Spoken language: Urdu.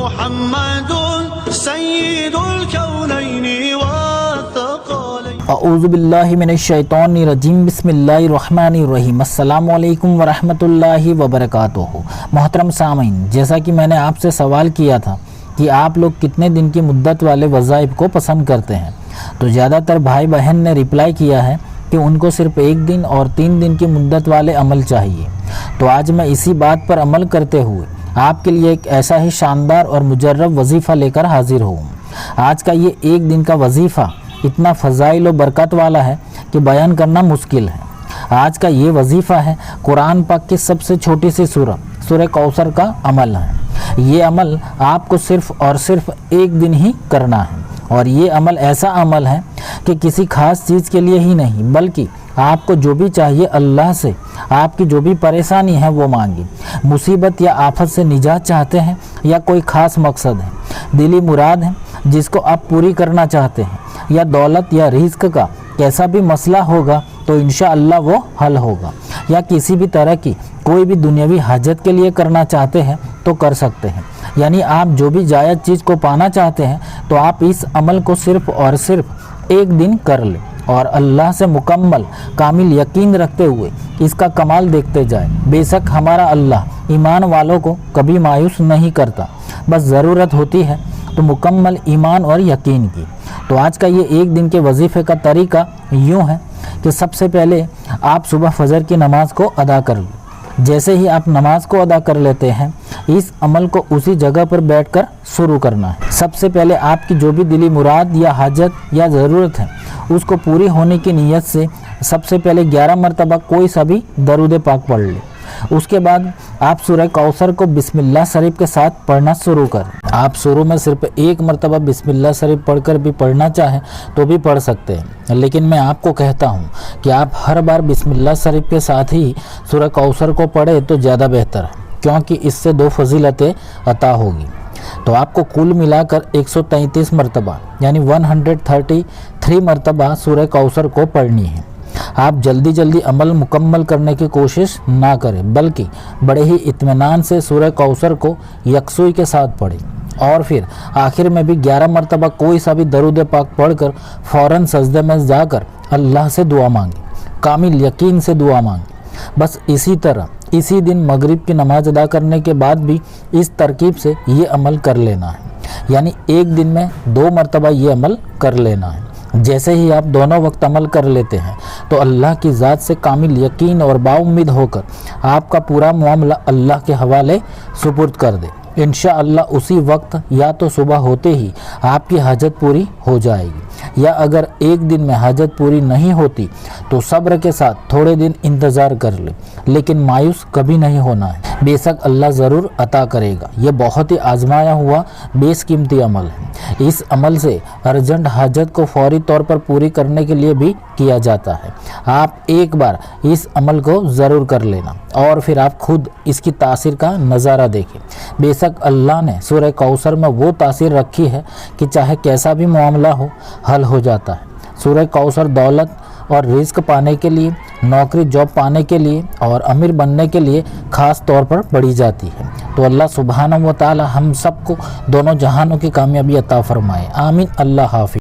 محمد سید الکونین والثقلین۔ اعوذ باللہ من الشیطان الرجیم، بسم اللہ الرحمن الرحیم۔ السلام علیکم ورحمۃ اللہ وبرکاتہ۔ محترم سامعین، جیسا کہ میں نے آپ سے سوال کیا تھا کہ آپ لوگ کتنے دن کی مدت والے وظائف کو پسند کرتے ہیں، تو زیادہ تر بھائی بہن نے رپلائی کیا ہے کہ ان کو صرف 1 دن اور 3 دن کی مدت والے عمل چاہیے۔ تو آج میں اسی بات پر عمل کرتے ہوئے آپ کے لیے ایک ایسا ہی شاندار اور مجرب وظیفہ لے کر حاضر ہوں۔ آج کا یہ 1 دن کا وظیفہ اتنا فضائل و برکت والا ہے کہ بیان کرنا مشکل ہے۔ آج کا یہ وظیفہ ہے قرآن پاک کی سب سے چھوٹی سی سورہ کوثر کا عمل ہے۔ یہ عمل آپ کو صرف اور صرف 1 دن ہی کرنا ہے، اور یہ عمل ایسا عمل ہے کہ کسی خاص چیز کے لیے ہی نہیں، بلکہ آپ کو جو بھی چاہیے اللہ سے، آپ کی جو بھی پریشانی ہے وہ مانگیں۔ مصیبت یا آفت سے نجات چاہتے ہیں یا کوئی خاص مقصد ہے، دلی مراد ہے جس کو آپ پوری کرنا چاہتے ہیں، یا دولت یا رزق کا کیسا بھی مسئلہ ہوگا تو انشاءاللہ وہ حل ہوگا، یا کسی بھی طرح کی کوئی بھی دنیاوی حاجت کے لیے کرنا چاہتے ہیں تو کر سکتے ہیں۔ یعنی آپ جو بھی جائز چیز کو پانا چاہتے ہیں تو آپ اس عمل کو صرف اور صرف 1 دن کر لیں، اور اللہ سے مکمل کامل یقین رکھتے ہوئے اس کا کمال دیکھتے جائیں۔ بے شک ہمارا اللہ ایمان والوں کو کبھی مایوس نہیں کرتا، بس ضرورت ہوتی ہے تو مکمل ایمان اور یقین کی۔ تو آج کا یہ 1 دن کے وظیفے کا طریقہ یوں ہے کہ سب سے پہلے آپ صبح فجر کی نماز کو ادا کر لیں۔ جیسے ہی آپ نماز کو ادا کر لیتے ہیں، اس عمل کو اسی جگہ پر بیٹھ کر شروع کرنا ہے۔ سب سے پہلے آپ کی جو بھی دلی مراد یا حاجت یا ضرورت ہے اس کو پوری ہونے کی نیت سے سب سے پہلے 11 مرتبہ کوئی سا بھی درود پاک پڑھ لیں۔ اس کے بعد آپ سورہ کوثر کو بسم اللہ شریف کے ساتھ پڑھنا شروع کریں۔ آپ شروع میں صرف 1 مرتبہ بسم اللہ شریف پڑھ کر بھی پڑھنا چاہیں تو بھی پڑھ سکتے ہیں، لیکن میں آپ کو کہتا ہوں کہ آپ ہر بار بسم اللہ شریف کے ساتھ ہی سورہ کوثر کو پڑھیں تو زیادہ بہتر ہے، کیونکہ اس سے 2 فضیلتیں عطا ہوگی۔ تو آپ کو کل ملا کر 133 مرتبہ یعنی 133 مرتبہ سورہ کوثر کو پڑھنی ہے۔ آپ جلدی عمل مکمل کرنے کی کوشش نہ کریں، بلکہ بڑے ہی اطمینان سے سورہ کوثر کو یکسوئی کے ساتھ پڑھیں، اور پھر آخر میں بھی 11 مرتبہ کوئی سا بھی درود پاک پڑھ کر فوراً سجدے میں جا کر اللہ سے دعا مانگیں، کامل یقین سے دعا مانگیں۔ بس اسی طرح اسی دن مغرب کی نماز ادا کرنے کے بعد بھی اس ترکیب سے یہ عمل کر لینا ہے، یعنی 1 دن میں 2 مرتبہ یہ عمل کر لینا ہے۔ جیسے ہی آپ دونوں وقت عمل کر لیتے ہیں تو اللہ کی ذات سے کامل یقین اور باامید ہو کر آپ کا پورا معاملہ اللہ کے حوالے سپرد کر دیں۔ انشاءاللہ اسی وقت یا تو صبح ہوتے ہی آپ کی حاجت پوری ہو جائے گی، یا اگر 1 دن میں حاجت پوری نہیں ہوتی تو صبر کے ساتھ تھوڑے دن انتظار کر لیں، لیکن مایوس کبھی نہیں ہونا ہے۔ بے شک اللہ ضرور عطا کرے گا۔ یہ بہت ہی آزمایا ہوا بیش قیمتی عمل ہے۔ اس عمل سے ارجنٹ حاجت کو فوری طور پر پوری کرنے کے لیے بھی کیا جاتا ہے۔ آپ ایک بار اس عمل کو ضرور کر لینا، اور پھر آپ خود اس کی تاثیر کا نظارہ دیکھیں۔ بے شک اللہ نے سورہ کوثر میں وہ تاثیر رکھی ہے کہ چاہے کیسا بھی معاملہ ہو حل ہو جاتا ہے۔ سورہ کوثر دولت اور رزق پانے کے لیے، نوکری جاب پانے کے لیے اور امیر بننے کے لیے خاص طور پر پڑھی جاتی ہے۔ تو اللہ سبحانہ و تعالی ہم سب کو دونوں جہانوں کی کامیابی عطا فرمائے، آمین۔ اللہ حافظ۔